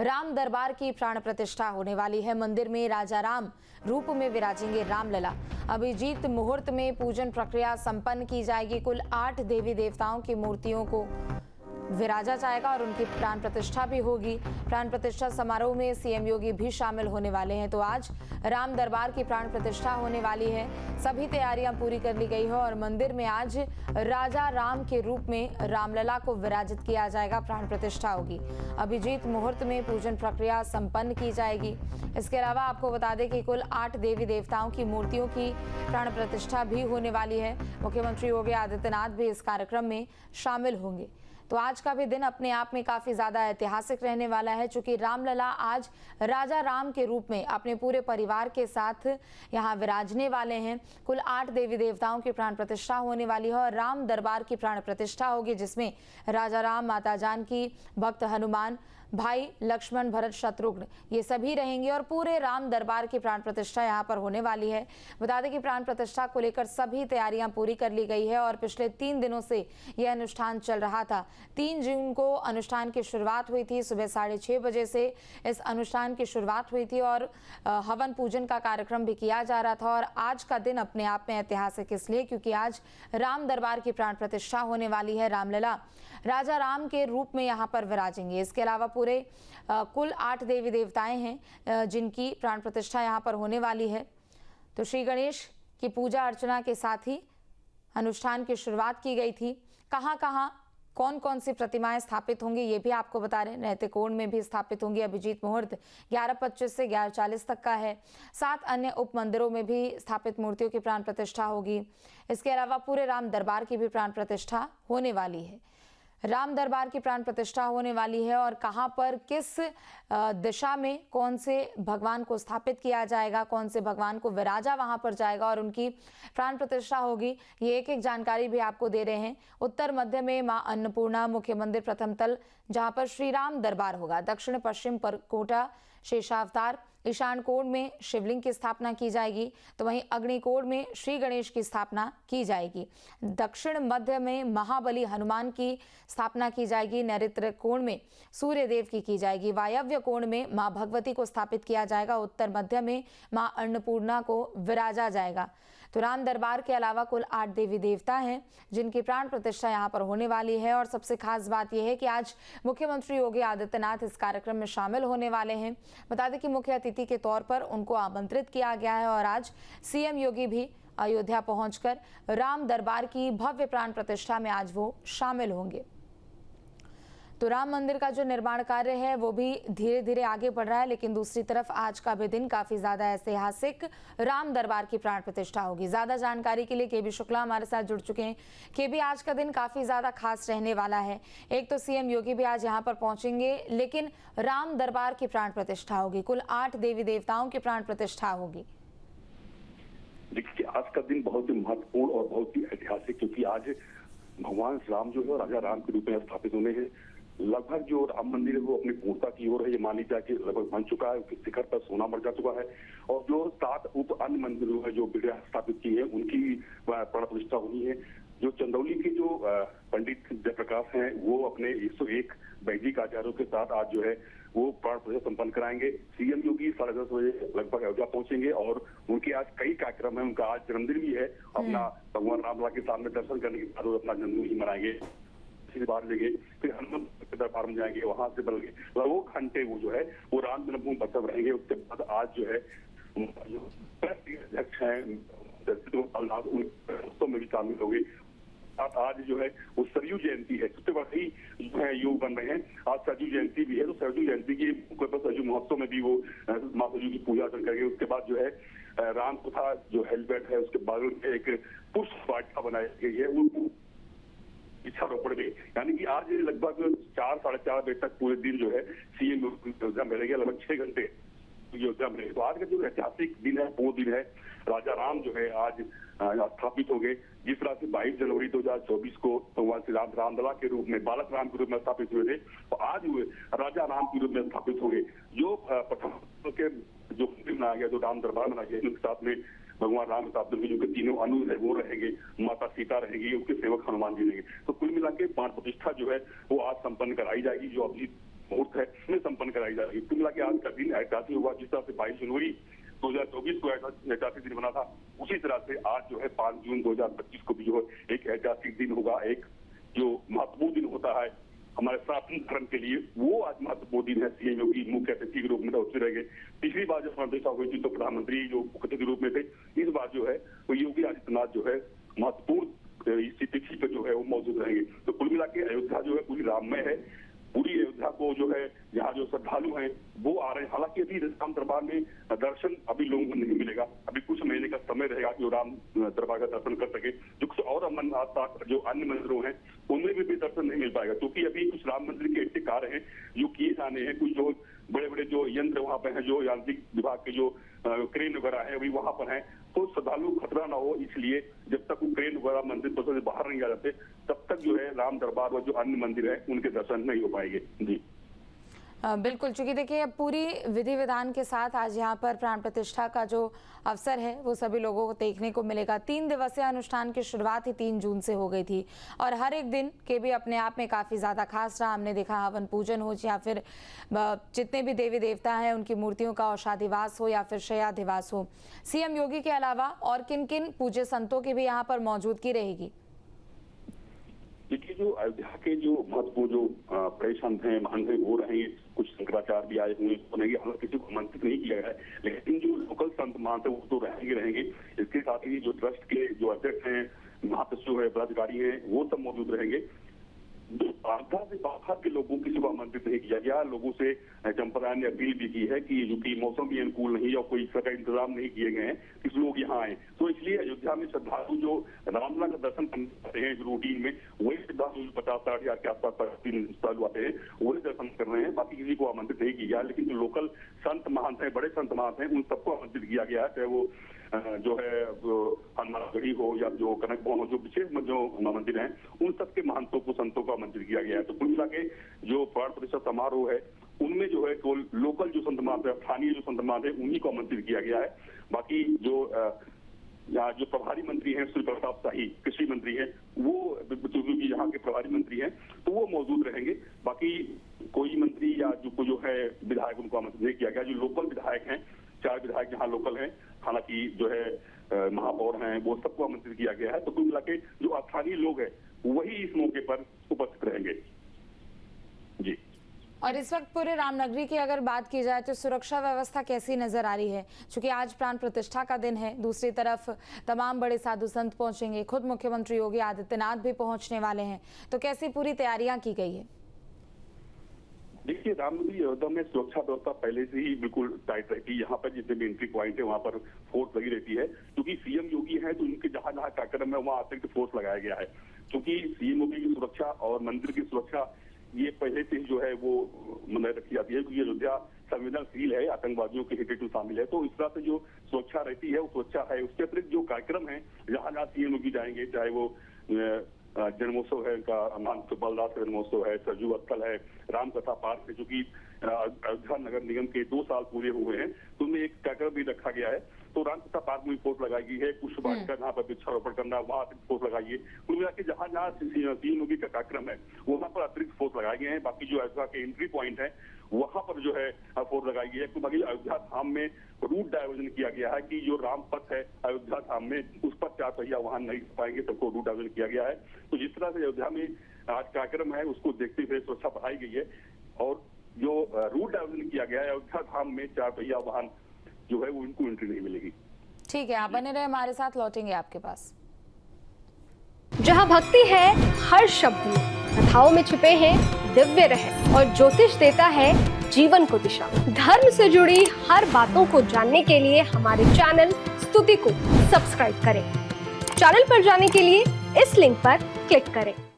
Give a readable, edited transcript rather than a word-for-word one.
राम दरबार की प्राण प्रतिष्ठा होने वाली है। मंदिर में राजा राम रूप में विराजेंगे रामलला। अभिजीत मुहूर्त में पूजन प्रक्रिया संपन्न की जाएगी। कुल 8 देवी देवताओं की मूर्तियों को विराजा जाएगा और उनकी प्राण प्रतिष्ठा भी होगी। प्राण प्रतिष्ठा समारोह में सीएम योगी भी शामिल होने वाले हैं। तो आज राम दरबार की प्राण प्रतिष्ठा होने वाली है। सभी तैयारियां पूरी कर ली गई है और मंदिर में आज राजा राम के रूप में रामलला को विराजित किया जाएगा। प्राण प्रतिष्ठा होगी। अभिजीत मुहूर्त में पूजन प्रक्रिया संपन्न की जाएगी। इसके अलावा आपको बता दें कि कुल 8 देवी देवताओं की मूर्तियों की प्राण प्रतिष्ठा भी होने वाली है। मुख्यमंत्री योगी आदित्यनाथ भी इस कार्यक्रम में शामिल होंगे। तो आज का भी दिन अपने आप में काफी ज्यादा ऐतिहासिक रहने वाला है, चूंकि रामलला आज राजा राम के रूप में अपने पूरे परिवार के साथ यहाँ विराजने वाले हैं। कुल 8 देवी देवताओं की प्राण प्रतिष्ठा होने वाली है और राम दरबार की प्राण प्रतिष्ठा होगी, जिसमें राजा राम, माता जानकी, भक्त हनुमान, भाई लक्ष्मण, भरत, शत्रुघ्न ये सभी रहेंगे और पूरे राम दरबार की प्राण प्रतिष्ठा यहाँ पर होने वाली है। बता दें कि प्राण प्रतिष्ठा को लेकर सभी तैयारियां पूरी कर ली गई है और पिछले 3 दिनों से यह अनुष्ठान चल रहा था। 3 जून को अनुष्ठान की शुरुआत हुई थी। सुबह 6:30 बजे से इस अनुष्ठान की शुरुआत हुई थी और हवन पूजन का कार्यक्रम भी किया जा रहा था। और आज का दिन अपने आप में ऐतिहासिक इसलिए क्योंकि आज राम दरबार की प्राण प्रतिष्ठा होने वाली है। रामलला राजा राम के रूप में यहाँ पर विराजेंगे। इसके अलावा पूरे कुल 8 देवी देवताएं हैं जिनकी प्राण प्रतिष्ठा यहाँ पर होने वाली है। तो श्री गणेश की पूजा अर्चना के साथ ही अनुष्ठान की शुरुआत की गई थी। कहाँ कौन कौन सी प्रतिमाएं स्थापित होंगी ये भी आपको बता रहे हैं। रहतेकोण में भी स्थापित होंगी। अभिजीत मुहूर्त 11:25 से 11:40 तक का है। 7 अन्य उप मंदिरों में भी स्थापित मूर्तियों की प्राण प्रतिष्ठा होगी। इसके अलावा पूरे राम दरबार की भी प्राण प्रतिष्ठा होने वाली है। राम दरबार की प्राण प्रतिष्ठा होने वाली है और कहां पर किस दिशा में कौन से भगवान को स्थापित किया जाएगा, कौन से भगवान को विराजा वहां पर जाएगा और उनकी प्राण प्रतिष्ठा होगी, ये एक एक जानकारी भी आपको दे रहे हैं। उत्तर मध्य में मां अन्नपूर्णा मुख्य मंदिर प्रथम तल जहां पर श्री राम दरबार होगा। दक्षिण पश्चिम परकोटा शेषावतार। ईशान कोण में शिवलिंग की स्थापना की जाएगी, तो वहीं अग्निकोण में श्री गणेश की स्थापना की जाएगी। दक्षिण मध्य में महाबली हनुमान की स्थापना की जाएगी। नैऋत्य कोण में सूर्य देव की जाएगी। वायव्य कोण में मां भगवती को स्थापित किया जाएगा। उत्तर मध्य में मां अन्नपूर्णा को विराजा जाएगा। तो राम दरबार के अलावा कुल 8 देवी देवता हैं जिनकी प्राण प्रतिष्ठा यहाँ पर होने वाली है। और सबसे खास बात यह है कि आज मुख्यमंत्री योगी आदित्यनाथ इस कार्यक्रम में शामिल होने वाले हैं। बता दें कि मुख्य अतिथि के तौर पर उनको आमंत्रित किया गया है और आज सीएम योगी भी अयोध्या पहुंचकर राम दरबार की भव्य प्राण प्रतिष्ठा में आज वो शामिल होंगे। तो राम मंदिर का जो निर्माण कार्य है वो भी धीरे धीरे आगे बढ़ रहा है, लेकिन दूसरी तरफ आज का भी दिन काफी ज्यादा ऐतिहासिक राम दरबार की प्राण प्रतिष्ठा होगी। ज्यादा जानकारी के लिए केबी शुक्ला हमारे साथ जुड़ चुके हैं। केबी, आज का दिन काफी ज्यादा खास रहने वाला है। एक तो सीएम योगी भी आज यहाँ पर पहुंचेंगे, लेकिन राम दरबार की प्राण प्रतिष्ठा होगी। कुल 8 देवी देवताओं की प्राण प्रतिष्ठा होगी। देखिए, आज का दिन बहुत ही महत्वपूर्ण और बहुत ही ऐतिहासिक, क्योंकि आज भगवान राम जो है राजा राम के रूप में स्थापित होने हैं। लगभग जो राम मंदिर है वो अपनी पूर्णता की ओर है। ये मान लीजिए कि लगभग बन चुका है। उसके शिखर पर सोना मर जा चुका है और जो 7 उप अन्य मंदिरों है जो विग्रह स्थापित की है उनकी प्राण प्रतिष्ठा होनी है। जो चंदौली के जो पंडित जयप्रकाश हैं वो अपने 101 वैदिक आचार्यों के साथ आज जो है वो प्राण प्रतिष्ठा संपन्न कराएंगे। सीएम योगी 10:30 बजे लगभग अयोध्या पहुंचेंगे और उनके आज कई कार्यक्रम है। उनका आज जन्मदिन भी है। अपना भगवान रामलला के सामने दर्शन करने के बाद वो अपना जन्मदिन ही मनाएंगे। बाहर लेंगे, फिर हनुमान के दरबार में जाएंगे, वहां से बदल के लगभग घंटे वो जो है वो राम जन्मभूमि बसव रहेंगे। उसके बाद आज जो है अध्यक्ष हैं में भी शामिल हो गए। आज जो है वो सरयू जयंती है। सबसे बड़ी जो है योग बन रहे हैं। आज सरयू जयंती भी है, तो सरयू जयंती की सरयू महोत्सव में भी वो माँ सरयू की पूजा अर्चना करेंगे। उसके बाद जो है राम कथा जो हेलीपैड है उसके बगल में एक पुष्प वाटिका बनाई गई है वो इच्छारोपण में, यानी कि आज लगभग 4 साढ़े 4 बजे तक पूरे दिन जो है सीएम अयोध्या में रहेंगे। लगभग 6 घंटे अयोध्या में रहेंगे। तो आज का जो ऐतिहासिक दिन है वो दिन है राजा राम जो है आज स्थापित हो गए। जिस तरह से 22 जनवरी 2024 को भगवान श्री राम रामलला के रूप में, बालक राम के रूप में स्थापित हुए थे, तो आज हुए राजा राम के रूप में स्थापित हो गए। जो प्रथम के जो मंदिर बनाया गया, जो राम दरबार बनाया गया, उनके साथ में भगवान राम के साथ में जो तीनों अनुज है वो रहेंगे, माता सीता रहेंगी, उसके सेवक हनुमान जी रहेंगे। तो कुल मिला के प्राण प्रतिष्ठा जो है वो आज संपन्न कराई जाएगी। जो अभी मुहूर्त है में संपन्न कराई जा रही है। कुल मिला के आज का दिन ऐतिहासिक हुआ। जिस तरह से 22 जनवरी 2024 को ऐतिहासिक दिन बना था, उसी तरह से आज जो है 5 जून 2025 को भी जो है एक ऐतिहासिक दिन होगा। एक जो महत्वपूर्ण दिन होता है हमारे सनातन धर्म के लिए, वो आज महत्वपूर्ण दिन है। सीएम योगी मुख्य अतिथि के रूप में उपस्थित रहेंगे। पिछली बार जब प्रतिष्ठा हुई थी तो प्रधानमंत्री जो मुख्य अतिथि के रूप में थे, इस बार जो है वो योगी आदित्यनाथ जो है महत्वपूर्ण इस तिथि पर जो है वो मौजूद रहेंगे। तो कुल मिला के अयोध्या जो है पूरी राममय है। पूरी अयोध्या को जो है यहाँ जो श्रद्धालु हैं वो आ रहे हैं। हालांकि अभी राम दरबार में दर्शन अभी लोगों को नहीं मिलेगा। अभी कुछ महीने का समय रहेगा जो राम दरबार का दर्शन कर सके। जो कुछ और अमरनाथ जो अन्य मंदिरों हैं उनमें भी दर्शन नहीं मिल पाएगा, क्योंकि अभी कुछ राम मंदिर के ऐसे कार्य हैं जो किए जाने हैं। कुछ जो बड़े बड़े जो यंत्र वहाँ पे हैं, जो यांत्रिक विभाग के जो क्रेन वगैरह है अभी वहाँ पर हैं, तो श्रद्धालु खतरा ना हो, इसलिए जब तक वो क्रेन वगैरह मंदिर पर से बाहर नहीं आ जाते तब तक जो है राम दरबार और जो अन्य मंदिर है उनके दर्शन नहीं हो पाएंगे। जी बिल्कुल, चूंकि देखिए अब पूरी विधि विधान के साथ आज यहाँ पर प्राण प्रतिष्ठा का जो अवसर है वो सभी लोगों को देखने को मिलेगा। 3 दिवसीय अनुष्ठान की शुरुआत ही 3 जून से हो गई थी और हर एक दिन के भी अपने आप में काफ़ी ज़्यादा खास रहा। हमने देखा हवन पूजन हो या फिर जितने भी देवी देवता हैं उनकी मूर्तियों का औषाधिवास हो या फिर शय्याधिवास हो। सीएम योगी के अलावा और किन किन पूज्य संतों की भी यहाँ पर मौजूदगी रहेगी? देखिए, जो अयोध्या के जो महत्वपूर्ण जो बड़े संत हैं, महंत हैं, वो रहेंगे। कुछ शंकराचार्य भी आए हुए बनेंगे। हमें किसी को आमंत्रित नहीं किया गया है, लेकिन जो लोकल संत महंत हैं वो तो रहेंगे। इसके साथ ही जो ट्रस्ट के जो अध्यक्ष हैं, महासचिव है, पदाधिकारी हैं, वो सब मौजूद रहेंगे। आस्था से बाहर के लोगों किसी को आमंत्रित नहीं किया गया। लोगों से चंपारायण ने अपील भी की है कि जो कि मौसम भी अनुकूल नहीं और कोई तरह का इंतजाम नहीं किए गए हैं कि लोग यहाँ आए। तो इसलिए अयोध्या में श्रद्धालु जो रामलला का दर्शन करते हैं रूटीन में, वही श्रद्धालु 50-60 हजार के आसपास श्रद्धालु आते हैं, वही दर्शन कर रहे हैं। बाकी किसी को आमंत्रित नहीं किया। लेकिन जो लोकल संत महंत हैं, बड़े संत महंत हैं, उन सबको आमंत्रित किया गया है। चाहे वो जो है हनुमानगढ़ी हो या जो कनक भवन हो, जो विशेष जो मंदिर हैं, उन सबके महंतों को, संतों को आमंत्रित किया गया है। तो कुल मिला के जो प्राण प्रतिष्ठा समारोह है उनमें जो है केवल लोकल जो संत महंत है, स्थानीय जो संत महंत है, उन्हीं को आमंत्रित किया गया है। बाकी जो यहाँ जो प्रभारी मंत्री हैं, श्री प्रताप शाही कृषि मंत्री हैं, वो यहाँ के प्रभारी मंत्री हैं, तो वो मौजूद रहेंगे। बाकी कोई मंत्री या जो है विधायक, उनको आमंत्रित नहीं किया गया। जो लोकल विधायक हैं, 4 विधायक यहाँ लोकल हैं, हालांकि जो है महापौर हैं, वो सबको आमंत्रित किया गया है। तो कुल मिला के जो स्थानीय लोग हैं वही इस मौके पर उपस्थित रहेंगे। जी। और इस वक्त पूरे रामनगरी की अगर बात की जाए तो सुरक्षा व्यवस्था कैसी नजर आ रही है? क्योंकि आज प्राण प्रतिष्ठा का दिन है, दूसरी तरफ तमाम बड़े साधु संत पहुंचेंगे, खुद मुख्यमंत्री योगी आदित्यनाथ भी पहुंचने वाले हैं, तो कैसी पूरी तैयारियां की गई है? देखिए, रामनगरी अयोध्या में सुरक्षा व्यवस्था पहले से ही बिल्कुल टाइट रहती है। यहाँ पर जितने भी एंट्री पॉइंट है वहाँ पर फोर्स लगी रहती है, क्योंकि सीएम योगी है तो उनके जहाँ जहाँ कार्यक्रम है वहाँ अतिरिक्त फोर्स लगाया गया है। क्योंकि सीएम योगी की सुरक्षा और मंदिर की सुरक्षा ये पहले से ही जो है वो बनाए रखी जाती है, क्योंकि अयोध्या संवेदनशील है, आतंकवादियों के हिट शामिल है। तो इस तरह से जो सुरक्षा रहती है वो सुरक्षा है। उसके अतिरिक्त जो कार्यक्रम है जहाँ जहाँ सीएम योगी जाएंगे, चाहे वो जन्मोत्सव है, उनका महंत बलराज का जन्मोत्सव है, सरजू स्थल है, रामकथा पार्क है, जो कि अयोध्या नगर निगम के 2 साल पूरे हुए हैं, तो उनमें एक कार्यक्रम भी रखा गया है। तो रामकथा पार्क में फोर्स लगाई गई है। पुष्प वाटिका जहाँ पर वृक्षारोपण करना, वहाँ अतिरिक्त फोर्स लगाइए। कुल मिला के जहाँ जहाँ सीएम योगी का कार्यक्रम है वहाँ पर अतिरिक्त फोर्स लगाए गए हैं। बाकी जो अयोध्या के एंट्री पॉइंट है वहाँ पर जो है फोर्स लगाई गई है। तो बाकी अयोध्या धाम में रूट डाइवर्जन किया गया है कि जो राम पथ है अयोध्या धाम में, उस पर 4 पहिया वाहन नहीं पाएंगे, सबको रूट डाइवर्जन किया गया है। तो जिस तरह से अयोध्या में आज कार्यक्रम है उसको देखते हुए सुरक्षा बढ़ाई गई है। और जो रूट डाइवर्जन किया गया है, अयोध्या धाम में 4 पहिया वाहन जो है वो उनको एंट्री नहीं मिलेगी। ठीक है, आप बने रहे हमारे साथ, लौटेंगे आपके पास। जहाँ भक्ति है हर शब्द में, कथाओं में छुपे हैं दिव्य रहस्य और ज्योतिष देता है जीवन को दिशा। धर्म से जुड़ी हर बातों को जानने के लिए हमारे चैनल स्तुति को सब्सक्राइब करें। चैनल पर जाने के लिए इस लिंक पर क्लिक करें।